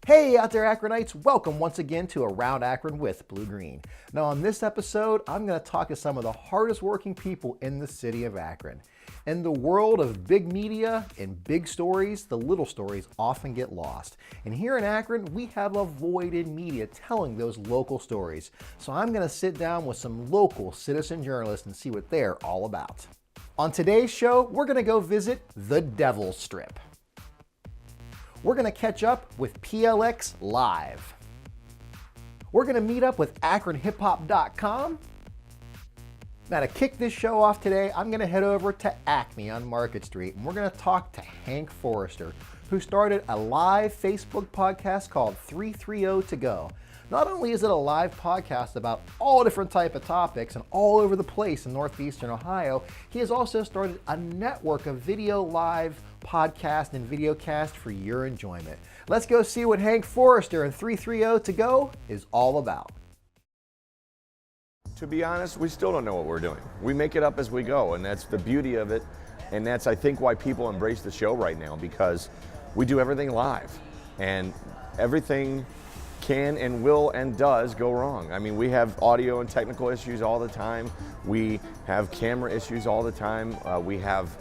Hey out there Akronites, welcome once again to Around Akron with Blue Green. Now on this episode, I'm going to talk to some of the hardest working people in the city of Akron. In the world of big media and big stories, the little stories often get lost. And here in Akron, we have avoided media telling those local stories. So I'm going to sit down with some local citizen journalists and see what they're all about. On today's show, we're going to go visit the Devil's Strip. We're going to catch up with PLX Live. We're going to meet up with AkronHipHop.com. Now to kick this show off today, I'm going to head over to Acme on Market Street, and we're going to talk to Hank Forrester, who started a live Facebook podcast called 330 To Go. Not only is it a live podcast about all different type of topics and all over the place in northeastern Ohio, he has also started a network of video live podcast and videocast for your enjoyment. Let's go see what Hank Forrester and 330 To Go is all about. To be honest, we still don't know what we're doing. We make it up as we go, and that's the beauty of it. And that's, I think, why people embrace the show right now, because we do everything live. And everything can and will and does go wrong. I mean, we have audio and technical issues all the time. We have camera issues all the time. We have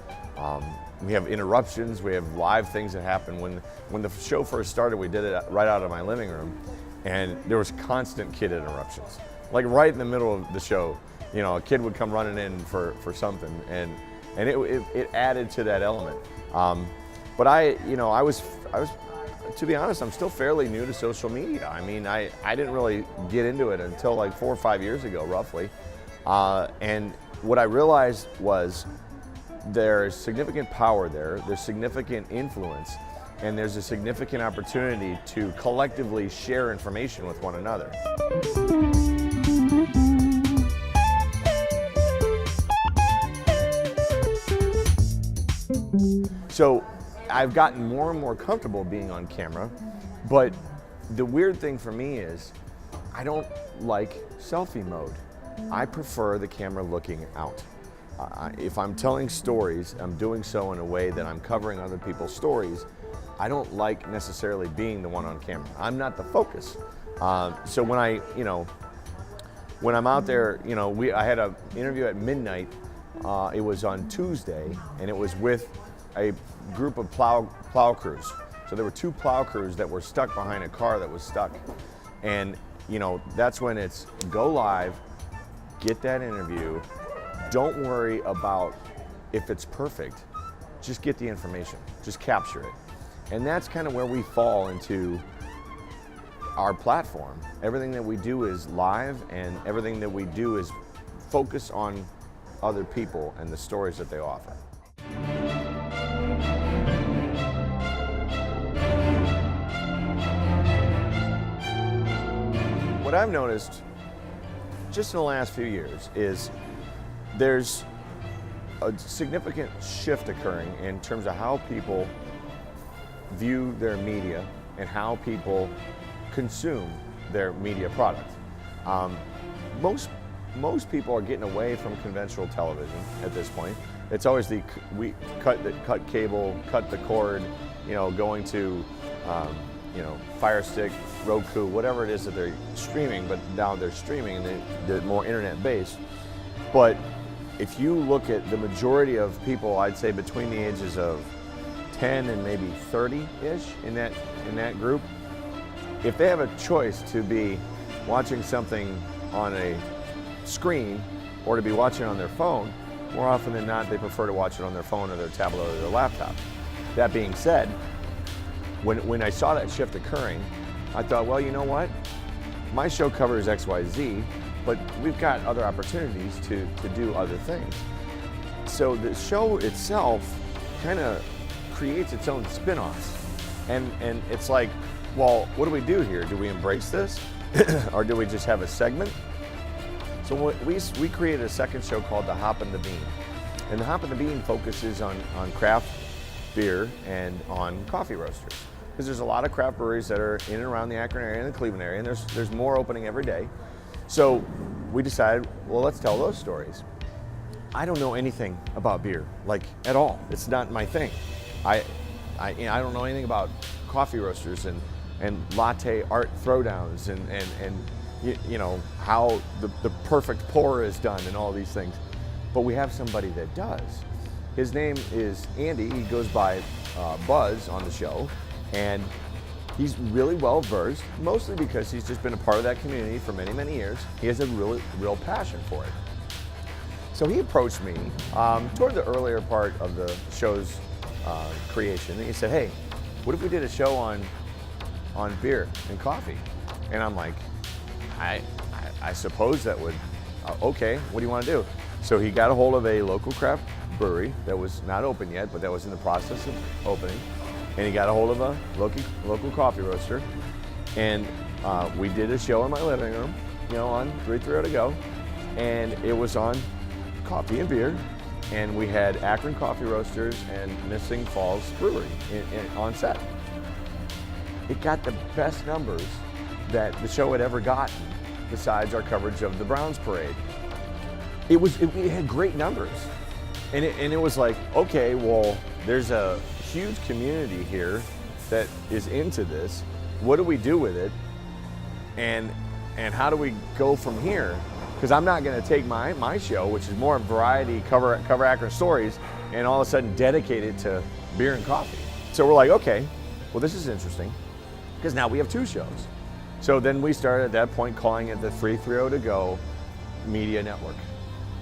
interruptions. We have live things that happen. When the show first started, we did it right out of my living room, and there was constant kid interruptions. Like right in the middle of the show, you know, a kid would come running in for something, and it added to that element. But I was, to be honest, I'm still fairly new to social media. I mean, I didn't really get into it until like 4 or 5 years ago, roughly. And what I realized was there's significant power there, there's significant influence, and there's a significant opportunity to collectively share information with one another. So I've gotten more and more comfortable being on camera, but the weird thing for me is I don't like selfie mode. I prefer the camera looking out. If I'm telling stories, I'm doing so in a way that I'm covering other people's stories. I don't like necessarily being the one on camera. I'm not the focus. So when I'm out there, I had an interview at midnight. It was on Tuesday, and it was with a group of plow crews. So there were 2 plow crews that were stuck behind a car that was stuck. And that's when it's go live, get that interview. Don't worry about if it's perfect. Just get the information, just capture it. And that's kind of where we fall into our platform. Everything that we do is live, and everything that we do is focus on other people and the stories that they offer. What I've noticed just in the last few years is there's a significant shift occurring in terms of how people view their media and how people consume their media product. Most people are getting away from conventional television at this point. It's always we cut cable, cut the cord, going to Fire Stick, Roku, whatever it is that they're streaming, but now they're streaming and they're more internet-based. But if you look at the majority of people, I'd say between the ages of 10 and maybe 30-ish in that group, if they have a choice to be watching something on a screen or to be watching it on their phone, more often than not, they prefer to watch it on their phone or their tablet or their laptop. That being said, when I saw that shift occurring, I thought, well, you know what? My show covers XYZ, but we've got other opportunities to do other things. So the show itself kind of creates its own spin-offs. And it's like, well, what do we do here? Do we embrace this? Or do we just have a segment? So we created a second show called The Hop and the Bean. And The Hop and the Bean focuses on craft beer and on coffee roasters. Because there's a lot of craft breweries that are in and around the Akron area and the Cleveland area, and there's more opening every day. So we decided, well, let's tell those stories. I don't know anything about beer, like at all. It's not my thing. I don't know anything about coffee roasters and and latte art throwdowns and you know, how the perfect pour is done and all these things. But we have somebody that does. His name is Andy. He goes by Buzz on the show, and he's really well versed, mostly because he's just been a part of that community for many, many years. He has a real passion for it. So he approached me toward the earlier part of the show's creation, and he said, "Hey, what if we did a show on beer and coffee?" And I'm like, I suppose that would, okay, what do you want to do? So he got a hold of a local craft brewery that was not open yet, but that was in the process of opening. And he got a hold of a local coffee roaster. And we did a show in my living room, you know, on 330 to go. And it was on coffee and beer. And we had Akron Coffee Roasters and Missing Falls Brewery on set. It got the best numbers that the show had ever gotten, besides our coverage of the Browns parade. It had great numbers. And it was like, okay, well, there's a huge community here that is into this. What do we do with it? And how do we go from here? Because I'm not gonna take my show, which is more variety, cover Akron stories, and all of a sudden dedicate it to beer and coffee. So we're like, okay, well, this is interesting, because now we have two shows. So then we started at that point calling it the 330 to go Media Network.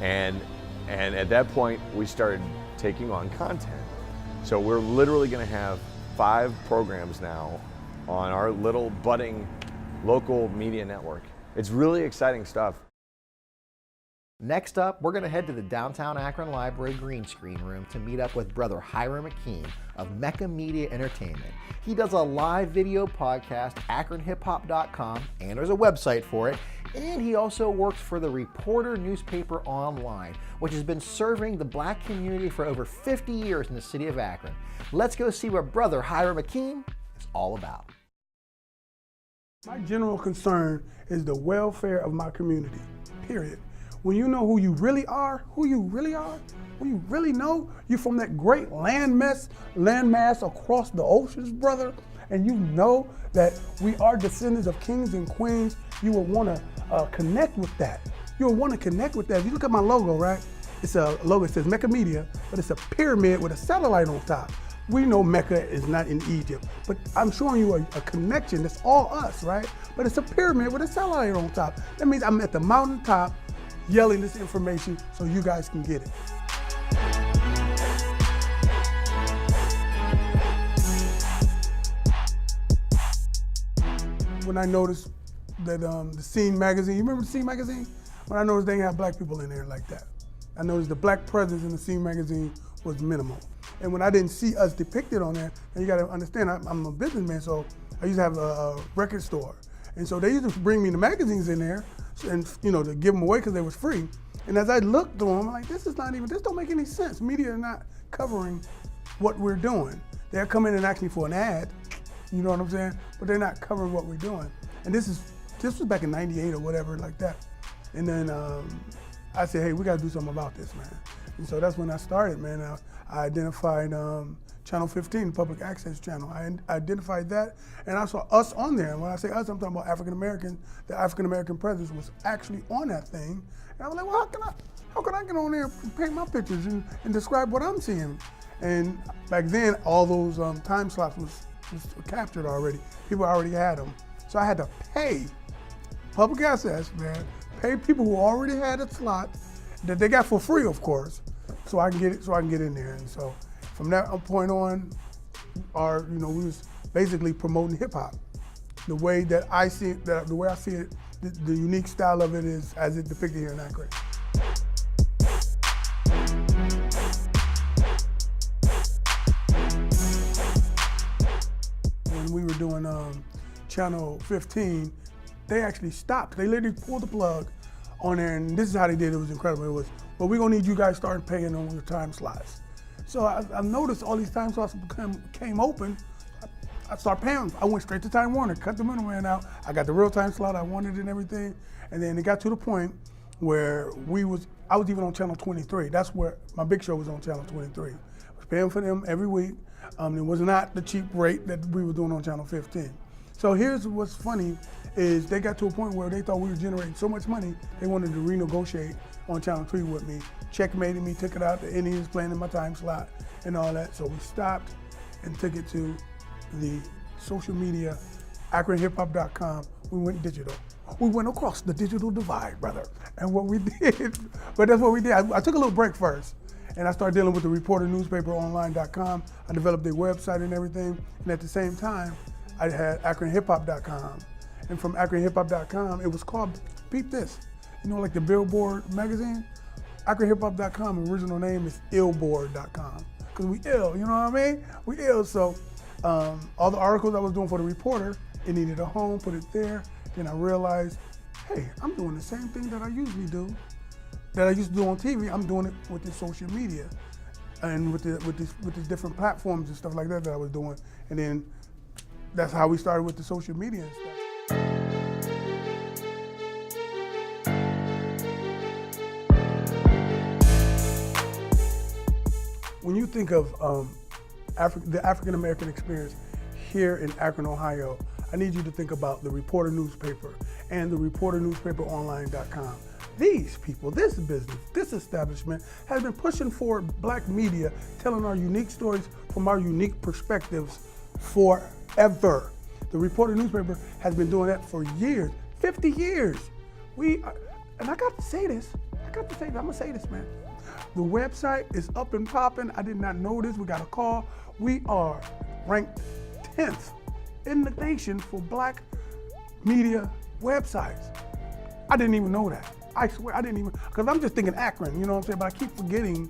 And at that point, we started taking on content. So we're literally gonna have 5 programs now on our little budding local media network. It's really exciting stuff. Next up, we're going to head to the downtown Akron Library green screen room to meet up with brother Hiram McKean of Mecca Media Entertainment. He does a live video podcast, akronhiphop.com, and there's a website for it. And he also works for the Reporter newspaper online, which has been serving the black community for over 50 years in the city of Akron. Let's go see what brother Hiram McKean is all about. My general concern is the welfare of my community, period. When you know who you really are, when you really know you're from that great landmass across the oceans, brother, and you know that we are descendants of kings and queens, you will want to connect with that. You'll want to connect with that. If you look at my logo, right? It's a logo that says Mecca Media, but it's a pyramid with a satellite on top. We know Mecca is not in Egypt, but I'm showing you a connection that's all us, right? But it's a pyramid with a satellite on top. That means I'm at the mountaintop yelling this information so you guys can get it. When I noticed that the Scene magazine, you remember the Scene magazine? When I noticed they didn't have black people in there like that. I noticed the black presence in the Scene magazine was minimal. And when I didn't see us depicted on there, and you gotta understand, I'm a businessman, so I used to have a record store. And so they used to bring me the magazines in there, and you know, to give them away because they was free. And as I looked through them, I'm like, this don't make any sense. Media are not covering what we're doing. They'll come in and ask me for an ad, you know what I'm saying? But they're not covering what we're doing. And this was back in '98 or whatever like that. And then I said, hey, we gotta do something about this, man. And so that's when I started, man. I identified Channel 15, public access channel. I identified that, and I saw us on there. And when I say us, I'm talking about African American. The African American presence was actually on that thing. And I was like, well, how can I get on there and paint my pictures and describe what I'm seeing? And back then, all those time slots was captured already. People already had them. So I had to pay public access, man, pay people who already had a slot that they got for free, of course, so I can get in there. And so from that point on, we was basically promoting hip hop. The way that I see it, the unique style of it is as it depicted here in Akron. When we were doing Channel 15, they actually stopped. They literally pulled the plug on there, and this is how they did it. It was incredible. It was, well, we're gonna need you guys to start paying on your time slots. So I noticed all these time slots came open. I started paying. I went straight to Time Warner, cut the middleman out. I got the real time slot I wanted and everything. And then it got to the point where I was even on Channel 23. That's where my big show was, on Channel 23. I was paying for them every week. It was not the cheap rate that we were doing on Channel 15. So here's what's funny is they got to a point where they thought we were generating so much money, they wanted to renegotiate on Channel 3 with me, checkmated me, took it out, the Indians playing in my time slot and all that. So we stopped and took it to the social media, akronhiphop.com. We went digital. We went across the digital divide, brother. And what we did, but that's what we did. I took a little break first, and I started dealing with the reporternewspaperonline.com. I developed their website and everything, and at the same time, I had akronhiphop.com. And from akronhiphop.com, it was called, peep this, you know, like the Billboard magazine? akronhiphop.com, original name is illboard.com. Because we ill, you know what I mean? We ill, so all the articles I was doing for the Reporter, it needed a home, put it there. Then I realized, hey, I'm doing the same thing that I usually do, that I used to do on TV. I'm doing it with the social media and with the different platforms and stuff like that I was doing. And then that's how we started with the social media and stuff. When you think of the African American experience here in Akron, Ohio, I need you to think about the Reporter newspaper and the reporternewspaperonline.com. These people, this business, this establishment has been pushing forward black media, telling our unique stories from our unique perspectives forever. The Reporter newspaper has been doing that for years, 50 years. And I got to say this, I'm gonna say this, man. The website is up and popping. I did not know this, we got a call. We are ranked 10th in the nation for black media websites. I didn't even know that. I swear, I didn't even, because I'm just thinking Akron, you know what I'm saying? But I keep forgetting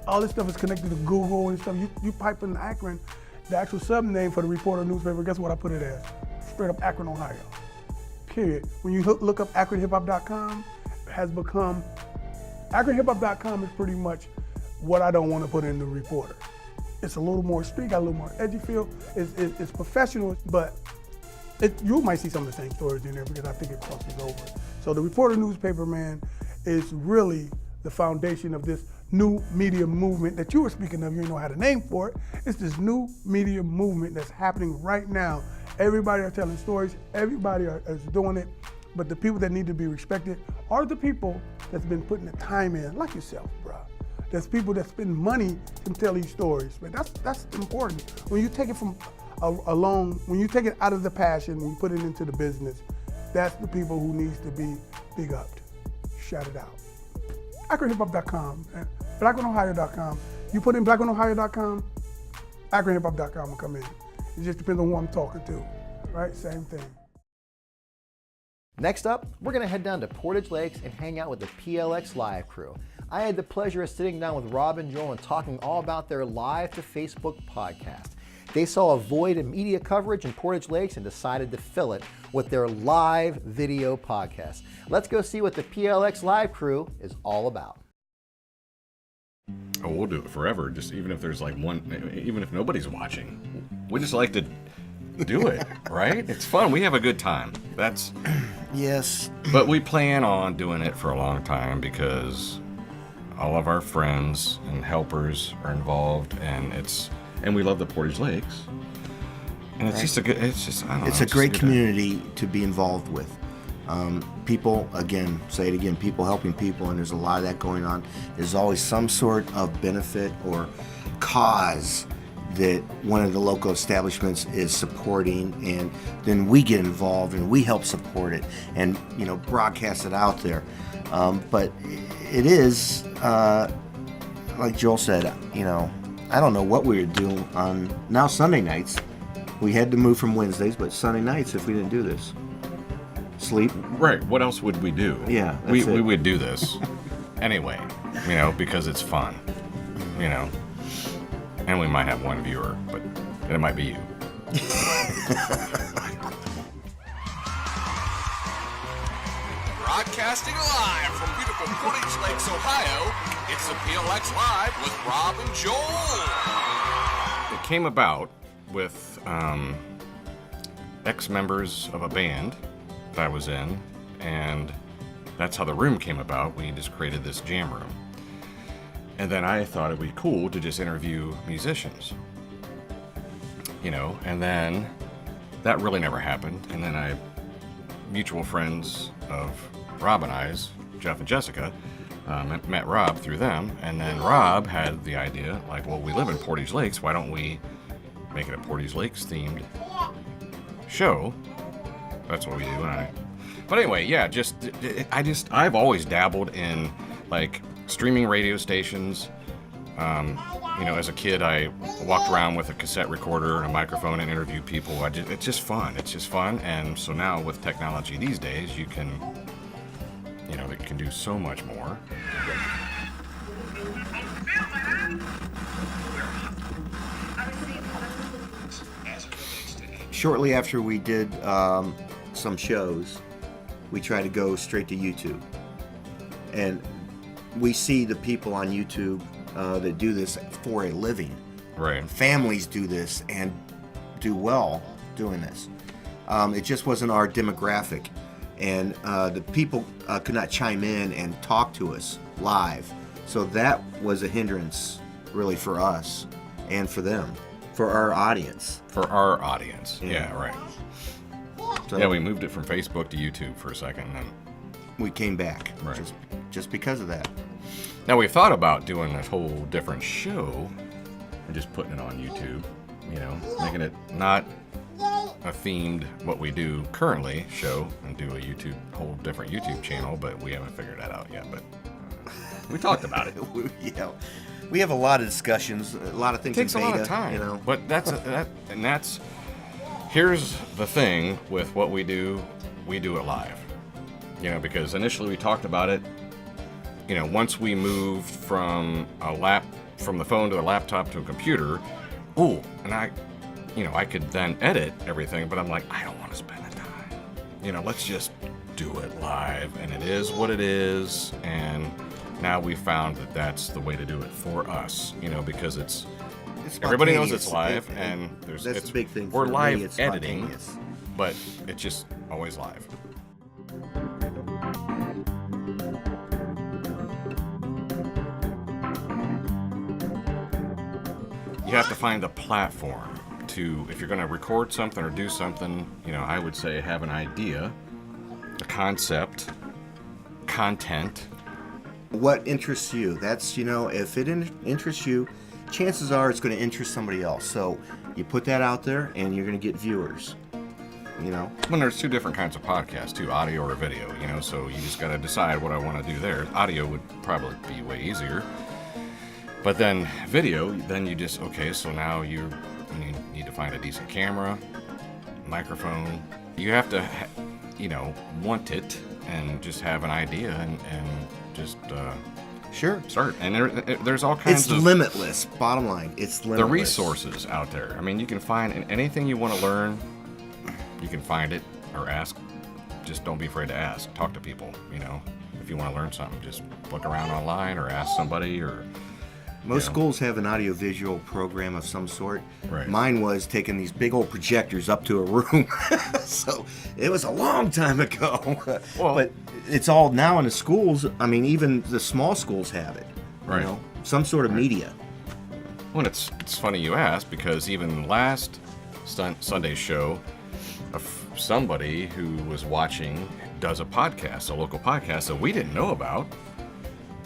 all this stuff is connected to Google and stuff. You pipe in Akron, the actual sub-name for the Reporter newspaper, guess what I put it as? Straight up Akron, Ohio, period. When you look up akronhiphop.com, it has become, akronhiphop.com is pretty much what I don't want to put in the Reporter. It's a little more street, got a little more edgy feel. It's professional, but you might see some of the same stories in there because I think it crosses over. So the Reporter newspaper, man, is really the foundation of this new media movement that you were speaking of. You didn't know how to name for it. It's this new media movement that's happening right now. Everybody are telling stories. Everybody is doing it. But the people that need to be respected are the people that's been putting the time in, like yourself, bro. There's people that spend money to tell these stories. But that's important. When you take it from when you take it out of the passion and you put it into the business, that's the people who needs to be big upped. Shout it out. AkronHipHop.com, BlackOnOhio.com. You put in BlackOnOhio.com, AkronHipHop.com will come in. It just depends on who I'm talking to, right? Same thing. Next up, we're going to head down to Portage Lakes and hang out with the PLX Live crew. I had the pleasure of sitting down with Rob and Joel and talking all about their Live to Facebook podcast. They saw a void in media coverage in Portage Lakes and decided to fill it with their live video podcast. Let's go see what the PLX Live crew is all about. Oh, we'll do it forever, just even if there's like one, even if nobody's watching. We just like to do it, right? It's fun. We have a good time. That's... Yes. But we plan on doing it for a long time because all of our friends and helpers are involved, and we love the Portage Lakes. And it's just a good, I don't know. It's a great community to be involved with. People, again, say it again, people helping people, and there's a lot of that going on. There's always some sort of benefit or cause that one of the local establishments is supporting, and then we get involved and we help support it and, you know, broadcast it out there. But it is, like Joel said, you know, I don't know what we would do on now Sunday nights. We had to move from Wednesdays, but Sunday nights if we didn't do this. Sleep. Right. What else would we do? Yeah. We would do this anyway, you know, because it's fun, you know. And we might have one viewer, but it might be you. Broadcasting live from beautiful Portage Lakes, Ohio, it's the PLX Live with Rob and Joel. It came about with ex-members of a band that I was in, and that's how the room came about. We just created this jam room. And then I thought it'd be cool to just interview musicians, you know, and then that really never happened. And then mutual friends of Rob and I's, Jeff and Jessica, met Rob through them. And then Rob had the idea, like, well, we live in Portage Lakes. Why don't we make it a Portage Lakes themed show? That's what we do. But anyway, yeah, I've always dabbled in like streaming radio stations. As a kid, I walked around with a cassette recorder and a microphone and interviewed people. It's just fun. It's just fun. And so now with technology these days, you can, it can do so much more. Shortly after we did some shows, we tried to go straight to YouTube. And we see the people on YouTube that do this for a living. Right. Families do this and do well doing this. It just wasn't our demographic. And the people could not chime in and talk to us live. So that was a hindrance, really, for us and for them, for our audience. Yeah, right. So Yeah, we moved it from Facebook to YouTube for a second, and then we came back, Right. just because of that. now we've thought about doing a whole different show and just putting it on YouTube, making it not a themed what we do currently show and do a whole different YouTube channel, but we haven't figured that out yet. But we talked about it. Yeah, we have a lot of discussions, a lot of things. It takes in a beta, lot of time, you know. but that's here's the thing with what we do it live, because initially we talked about it, once we moved from the phone to a laptop to a computer, and I could then edit everything, but I'm like, I don't want to spend the time, let's just do it live, and it is what it is. And now we found that that's the way to do it for us, because it's everybody knows it's live, and that's the big thing. We're for live me, it's editing, spontaneous. but it's just always live. You have to find a platform if you're going to record something or do something, I would say have an idea, a concept, content. What interests you? That's, if it interests you, chances are it's going to interest somebody else. So you put that out there and you're going to get viewers, When there's two different kinds of podcasts, too, audio or video, so you just got to decide what I want to do there. Audio would probably be way easier. But then video, then you just, so now you need to find a decent camera, microphone. You have to, want it and just have an idea and just Sure. start. And there's all kinds It's of... limitless. Bottom line, it's limitless. The resources out there. I mean, you can find anything you want to learn, you can find it or ask. Just don't be afraid to ask. Talk to people, If you want to learn something, just look around online or ask somebody or... Most schools have an audiovisual program of some sort. Right. Mine was taking these big old projectors up to a room. So it was a long time ago. Well, but it's all now in the schools. I mean, even the small schools have it. Right. Some sort of media. Well, it's funny you ask, because even last Sunday's show, somebody who was watching does a podcast, a local podcast that we didn't know about.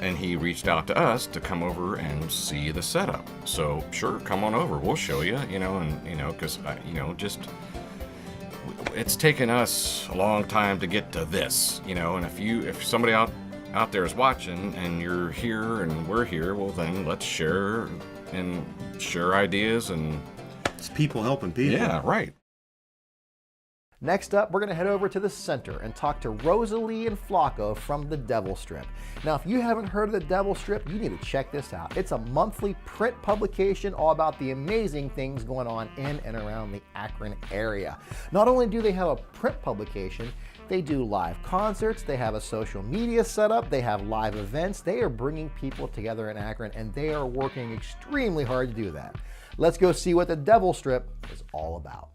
And he reached out to us to come over and see the setup. So sure, come on over. We'll show you, because, it's taken us a long time to get to this, and if somebody out there is watching and you're here and we're here, well then let's share ideas and... It's people helping people. Yeah, right. Next up, we're going to head over to the center and talk to Rosalie and Flacco from the Devil Strip. Now, if you haven't heard of the Devil Strip, you need to check this out. It's a monthly print publication all about the amazing things going on in and around the Akron area. Not only do they have a print publication, they do live concerts, they have a social media setup, they have live events. They are bringing people together in Akron, and they are working extremely hard to do that. Let's go see what the Devil Strip is all about.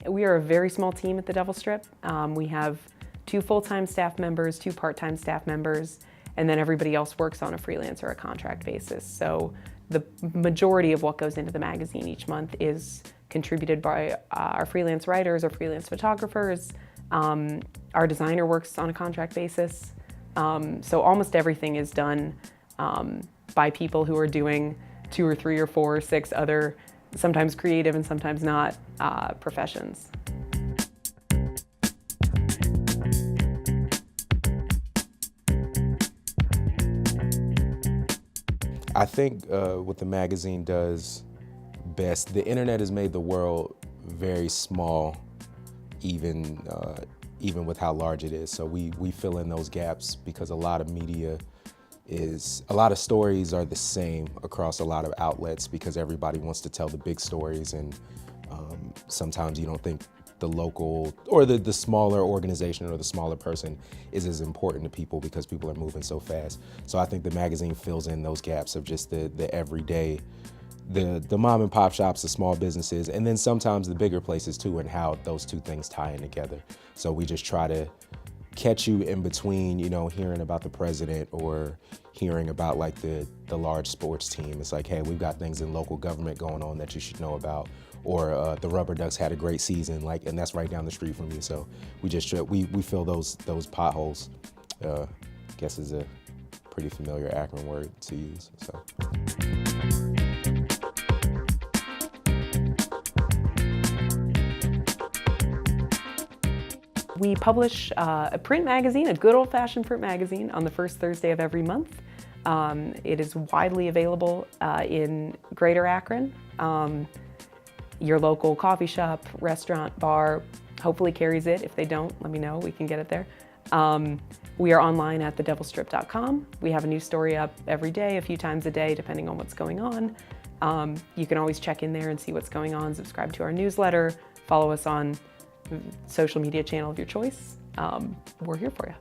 We are a very small team at the Devil Strip. We have 2 full-time staff members, 2 part-time staff members, and then everybody else works on a freelance or a contract basis. So the majority of what goes into the magazine each month is contributed by our freelance writers or freelance photographers. Our designer works on a contract basis. So almost everything is done by people who are doing 2 or 3 or 4 or 6 other, sometimes creative and sometimes not, professions. I think what the magazine does best, the internet has made the world very small, even with how large it is. So we fill in those gaps because a lot of stories are the same across a lot of outlets because everybody wants to tell the big stories, and sometimes you don't think the local or the smaller organization or the smaller person is as important to people because people are moving so fast. So I think the magazine fills in those gaps of just the everyday, the mom and pop shops, the small businesses, and then sometimes the bigger places too, and how those two things tie in together. So we just try to catch you in between, hearing about the president or hearing about like the large sports team. It's like, hey, we've got things in local government going on that you should know about. Or the Rubber Ducks had a great season, and that's right down the street from you. So we just we fill those potholes. Guess is a pretty familiar Akron word to use. So. We publish a print magazine, a good old-fashioned print magazine, on the first Thursday of every month. It is widely available in Greater Akron. Your local coffee shop, restaurant, bar hopefully carries it. If they don't, let me know, we can get it there. We are online at thedevilstrip.com. We have a new story up every day, a few times a day, depending on what's going on. You can always check in there and see what's going on, subscribe to our newsletter, follow us on social media channel of your choice. We're here for you.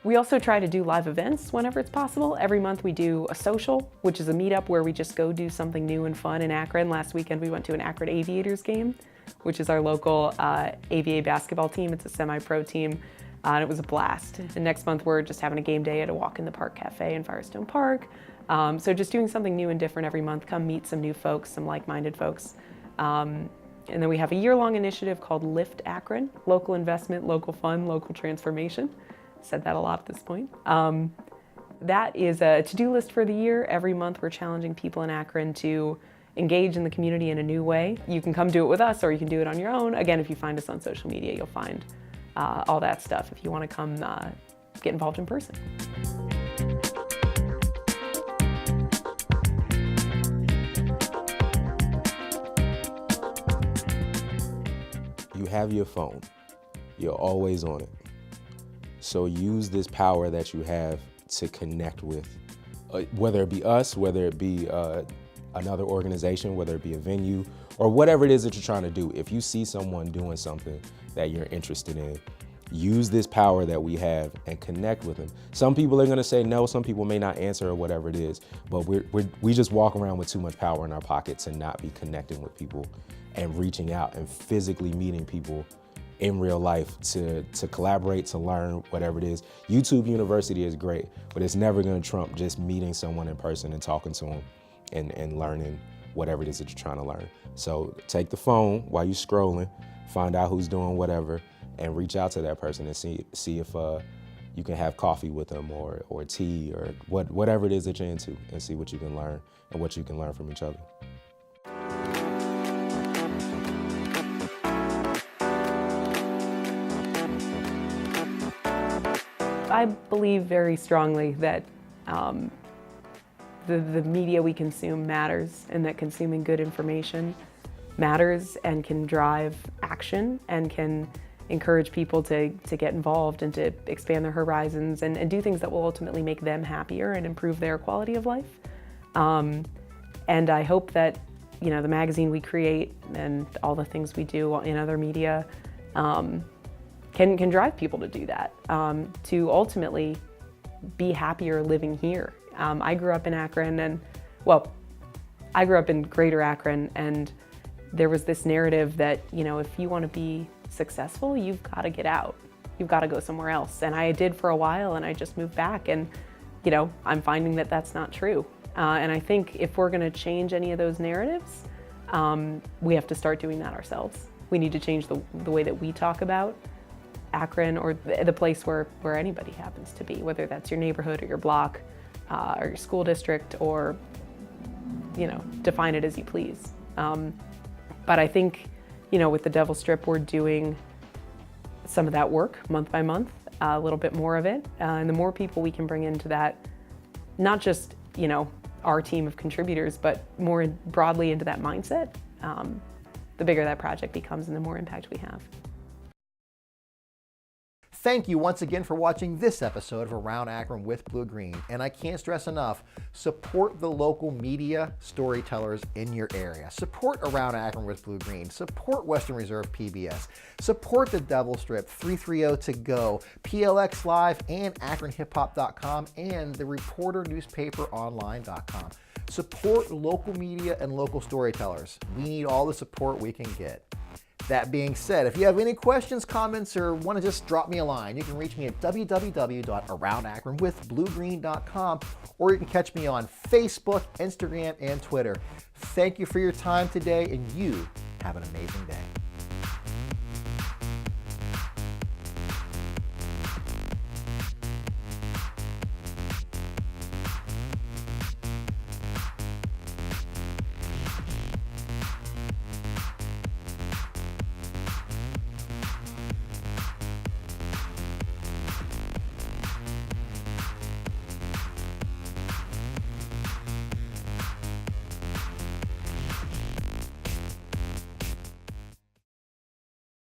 We also try to do live events whenever it's possible. Every month we do a social, which is a meetup where we just go do something new and fun in Akron. Last weekend we went to an Akron Aviators game, which is our local AVA basketball team. It's a semi-pro team, and it was a blast. And next month we're just having a game day at a Walk in the Park Cafe in Firestone Park. So just doing something new and different every month. Come meet some new folks, some like-minded folks. And then we have a year-long initiative called Lift Akron, local investment, local fun, local transformation. Said that a lot at this point. That is a to-do list for the year. Every month we're challenging people in Akron to engage in the community in a new way. You can come do it with us or you can do it on your own. Again, if you find us on social media, you'll find all that stuff if you want to come get involved in person. You have your phone. You're always on it. So use this power that you have to connect with, whether it be us, whether it be another organization, whether it be a venue, or whatever it is that you're trying to do. If you see someone doing something that you're interested in, use this power that we have and connect with them. Some people are gonna say no, some people may not answer or whatever it is, but we just walk around with too much power in our pockets and not be connecting with people and reaching out and physically meeting people in real life to collaborate, to learn, whatever it is. YouTube University is great, but it's never gonna trump just meeting someone in person and talking to them and learning whatever it is that you're trying to learn. So take the phone while you're scrolling, find out who's doing whatever, and reach out to that person and see if you can have coffee with them or tea or whatever it is that you're into, and see what you can learn and what you can learn from each other. I believe very strongly that the media we consume matters, and that consuming good information matters and can drive action and can encourage people to get involved and to expand their horizons and do things that will ultimately make them happier and improve their quality of life. And I hope that the magazine we create and all the things we do in other media can drive people to do that, to ultimately be happier living here. I grew up in Akron I grew up in Greater Akron, and there was this narrative that, if you want to be successful, you've got to get out. You've got to go somewhere else. And I did for a while, and I just moved back, and I'm finding that that's not true. And I think if we're going to change any of those narratives, we have to start doing that ourselves. We need to change the way that we talk about Akron, or the place where anybody happens to be, whether that's your neighborhood or your block or your school district, or, you know, define it as you please. But I think, you know, with the Devil Strip, we're doing some of that work month by month, a little bit more of it. And the more people we can bring into that, not just, you know, our team of contributors, but more broadly into that mindset, the bigger that project becomes and the more impact we have. Thank you once again for watching this episode of Around Akron with Blue Green. And I can't stress enough, support the local media storytellers in your area. Support Around Akron with Blue Green. Support Western Reserve PBS. Support the Devil Strip, 330 To Go, PLX Live, and AkronHipHop.com, and the ReporterNewspaperOnline.com. Support local media and local storytellers. We need all the support we can get. That being said, if you have any questions, comments, or want to just drop me a line, you can reach me at www.aroundakronwithbluegreen.com, or you can catch me on Facebook, Instagram, and Twitter. Thank you for your time today, and you have an amazing day.